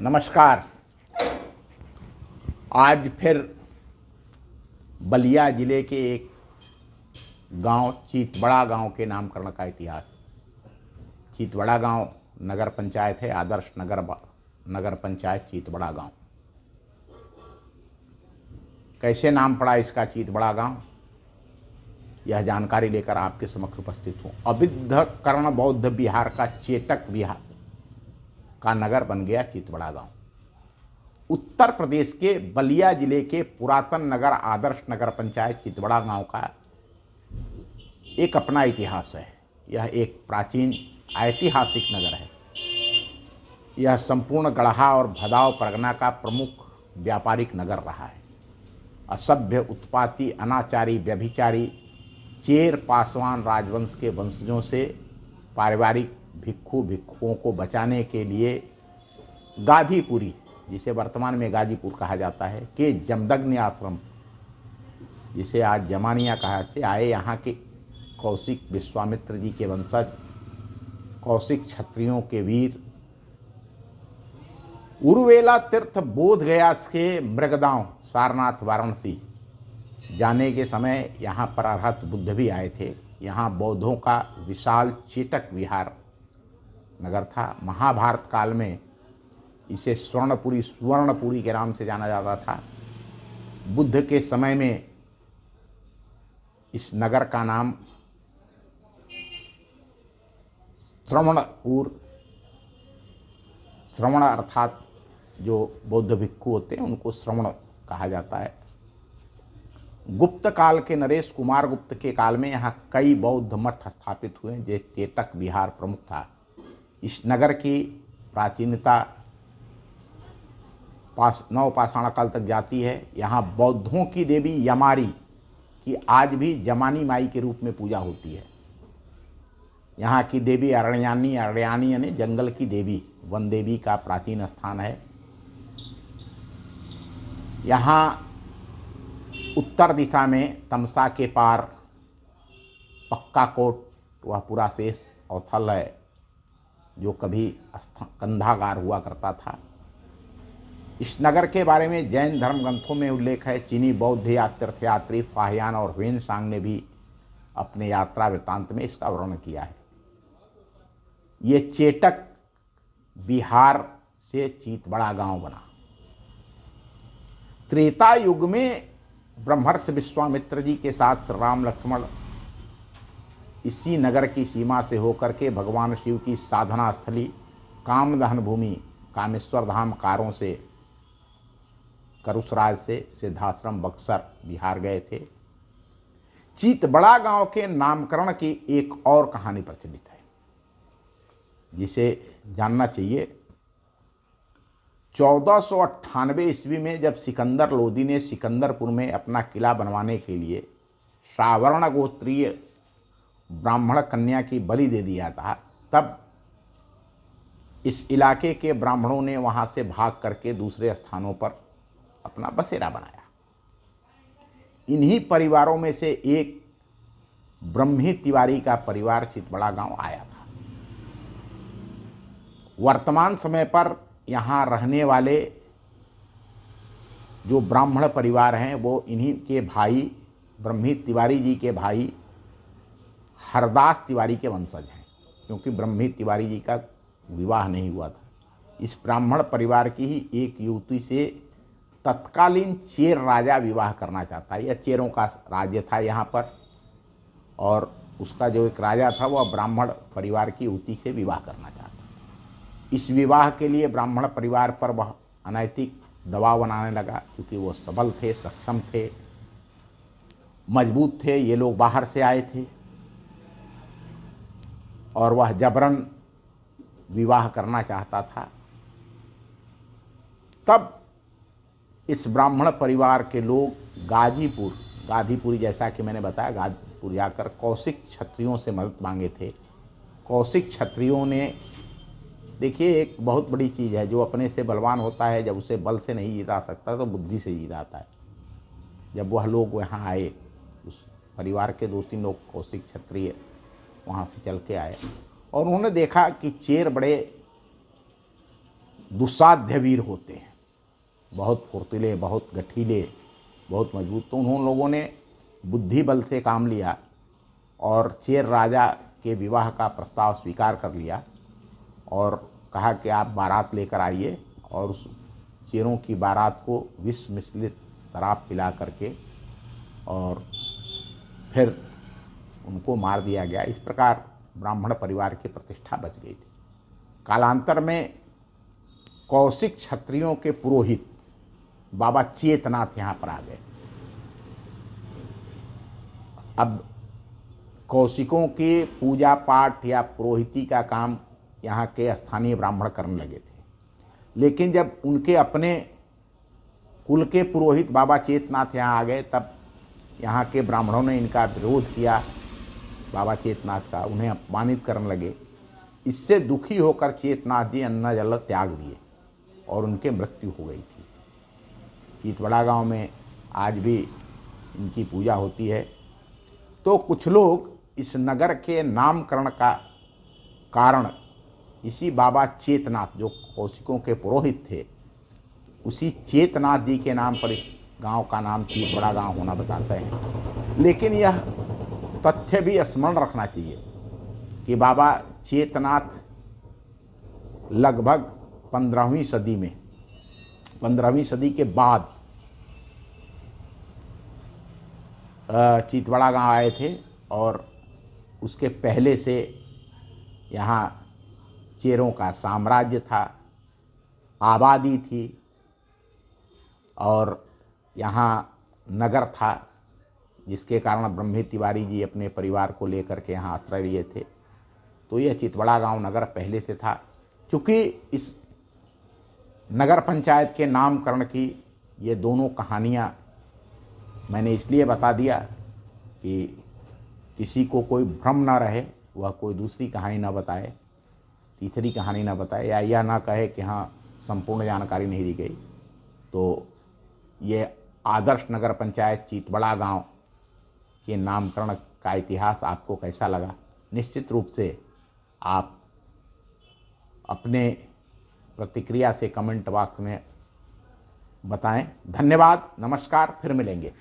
नमस्कार। आज फिर बलिया जिले के एक गांव चीतबड़ा गांव के नामकरण का इतिहास। चीतबड़ा गांव नगर पंचायत है, आदर्श नगर पंचायत चीतबड़ा गांव। कैसे नाम पड़ा इसका चीतबड़ा गांव, यह जानकारी लेकर आपके समक्ष उपस्थित हूँ। अविद्ध कर्ण बौद्ध बिहार का चेटक बिहार का नगर बन गया चीतबड़ा गांव। उत्तर प्रदेश के बलिया जिले के पुरातन नगर आदर्श नगर पंचायत चीतबड़ा गांव का एक अपना इतिहास है। यह एक प्राचीन ऐतिहासिक नगर है। यह संपूर्ण गढ़ा और भदाव परगना का प्रमुख व्यापारिक नगर रहा है। असभ्य, उत्पाती, अनाचारी, व्यभिचारी चेर पासवान राजवंश के वंशजों से पारिवारिक भिक्षुओं को बचाने के लिए गाजीपुरी, जिसे वर्तमान में गाजीपुर कहा जाता है, के जमदग्नि आश्रम, जिसे आज जमानिया कहा से आए यहाँ के कौशिक विश्वामित्र जी के वंशज, कौशिक क्षत्रियों के वीर उर्वेला तीर्थ बोध गया के मृगदांव सारनाथ वाराणसी जाने के समय यहाँ पर अरहत बुद्ध भी आए थे। यहाँ बौद्धों का विशाल चेटक विहार नगर था। महाभारत काल में इसे सुवर्णपुरी के नाम से जाना जाता था। बुद्ध के समय में इस नगर का नाम श्रवण अर्थात जो बौद्ध भिक्षु होते हैं उनको श्रवण कहा जाता है। गुप्त काल के नरेश कुमार गुप्त के काल में यहाँ कई बौद्ध मठ स्थापित हुए, जो चेटक विहार प्रमुख था। इस नगर की प्राचीनता नवपाषाण काल तक जाती है। यहाँ बौद्धों की देवी यमारी की आज भी जमानी माई के रूप में पूजा होती है। यहाँ की देवी अरण्यानी यानी जंगल की देवी, वन देवी का प्राचीन स्थान है। यहाँ उत्तर दिशा में तमसा के पार पक्का कोट, वह पूरा शेष स्थल है जो कभी कंधागार हुआ करता था। इस नगर के बारे में जैन धर्म ग्रंथों में उल्लेख है। चीनी बौद्ध तीर्थयात्री फाहियान और ह्वेनसांग ने भी अपने यात्रा वृत्तांत में इसका वर्णन किया है। ये चेटक बिहार से चीतबड़ा गांव बना। त्रेता युग में ब्रह्मर्षि विश्वामित्र जी के साथ श्री राम लक्ष्मण इसी नगर की सीमा से होकर के भगवान शिव की साधना स्थली कामदहन भूमि कामेश्वर धाम कारों से करुसराज से सिद्धाश्रम बक्सर बिहार गए थे। चीतबड़ा गांव के नामकरण की एक और कहानी प्रचलित है, जिसे जानना चाहिए। 1498 ईस्वी में जब सिकंदर लोदी ने सिकंदरपुर में अपना किला बनवाने के लिए सावर्ण गोत्रीय ब्राह्मण कन्या की बलि दे दिया था, तब इस इलाके के ब्राह्मणों ने वहां से भाग करके दूसरे स्थानों पर अपना बसेरा बनाया। इन्हीं परिवारों में से एक ब्रह्मी तिवारी का परिवार चीतबड़ा गांव आया था। वर्तमान समय पर यहाँ रहने वाले जो ब्राह्मण परिवार हैं वो इन्हीं के भाई ब्रह्मी तिवारी जी के भाई हरदास तिवारी के वंशज हैं, क्योंकि ब्रह्मी तिवारी जी का विवाह नहीं हुआ था। इस ब्राह्मण परिवार की ही एक युवती से तत्कालीन चेर राजा विवाह करना चाहता है। यह चेरों का राज्य था यहाँ पर, और उसका जो एक राजा था वह ब्राह्मण परिवार की युवती से विवाह करना चाहता था। इस विवाह के लिए ब्राह्मण परिवार पर वह अनैतिक दबाव बनाने लगा, क्योंकि वो सबल थे, सक्षम थे, मजबूत थे। ये लोग बाहर से आए थे और वह जबरन विवाह करना चाहता था। तब इस ब्राह्मण परिवार के लोग गाजीपुरी जैसा कि मैंने बताया, गाजीपुर जाकर कौशिक क्षत्रियों से मदद मांगे थे। कौशिक क्षत्रियों ने, देखिए एक बहुत बड़ी चीज़ है, जो अपने से बलवान होता है जब उसे बल से नहीं जीता सकता तो बुद्धि से जीताता है। जब वह लोग वहाँ आए, उस परिवार के 2-3 लोग कौशिक क्षत्रिय वहाँ से चल के आए और उन्होंने देखा कि चेर बड़े दुस्साध्य वीर होते हैं, बहुत फुर्तीले, बहुत गठीले, बहुत मजबूत। तो उन्होंने लोगों ने बुद्धि बल से काम लिया और चेर राजा के विवाह का प्रस्ताव स्वीकार कर लिया और कहा कि आप बारात लेकर आइए, और उस चेरों की बारात को विष मिश्रित शराब पिला करके और फिर उनको मार दिया गया। इस प्रकार ब्राह्मण परिवार की प्रतिष्ठा बच गई थी। कालांतर में कौशिक क्षत्रियों के पुरोहित बाबा चेतनाथ यहाँ पर आ गए। अब कौशिकों के पूजा पाठ या पुरोहिती का काम यहाँ के स्थानीय ब्राह्मण करने लगे थे, लेकिन जब उनके अपने कुल के पुरोहित बाबा चेतनाथ यहाँ आ गए, तब यहाँ के ब्राह्मणों ने इनका विरोध किया, बाबा चेतनाथ का, उन्हें अपमानित करने लगे। इससे दुखी होकर चेतनाथ जी अन्न जल त्याग दिए और उनके मृत्यु हो गई थी। चीतबड़ा गांव में आज भी इनकी पूजा होती है। तो कुछ लोग इस नगर के नामकरण का कारण इसी बाबा चेतनाथ, जो कौशिकों के पुरोहित थे, उसी चेतनाथ जी के नाम पर इस गांव का नाम चीतबड़ा गांव होना बताते हैं। लेकिन यह तथ्य भी स्मरण रखना चाहिए कि बाबा चेतनाथ लगभग 15वीं सदी में, 15वीं सदी के बाद चीतबड़ा गांव आए थे, और उसके पहले से यहाँ चेरों का साम्राज्य था, आबादी थी, और यहाँ नगर था, जिसके कारण ब्रह्मे तिवारी जी अपने परिवार को लेकर के यहाँ आश्रय लिए थे। तो यह चितबड़ा गांव नगर पहले से था। चूँकि इस नगर पंचायत के नामकरण की ये दोनों कहानियाँ मैंने इसलिए बता दिया कि किसी को कोई भ्रम ना रहे, वह कोई दूसरी कहानी ना बताए, तीसरी कहानी ना बताए, या यह ना कहे कि हाँ संपूर्ण जानकारी नहीं दी गई। तो ये आदर्श नगर पंचायत चीतबड़ा गांव के नामकरण का इतिहास आपको कैसा लगा? निश्चित रूप से आप अपने प्रतिक्रिया से कमेंट बॉक्स में बताएं। धन्यवाद, नमस्कार, फिर मिलेंगे।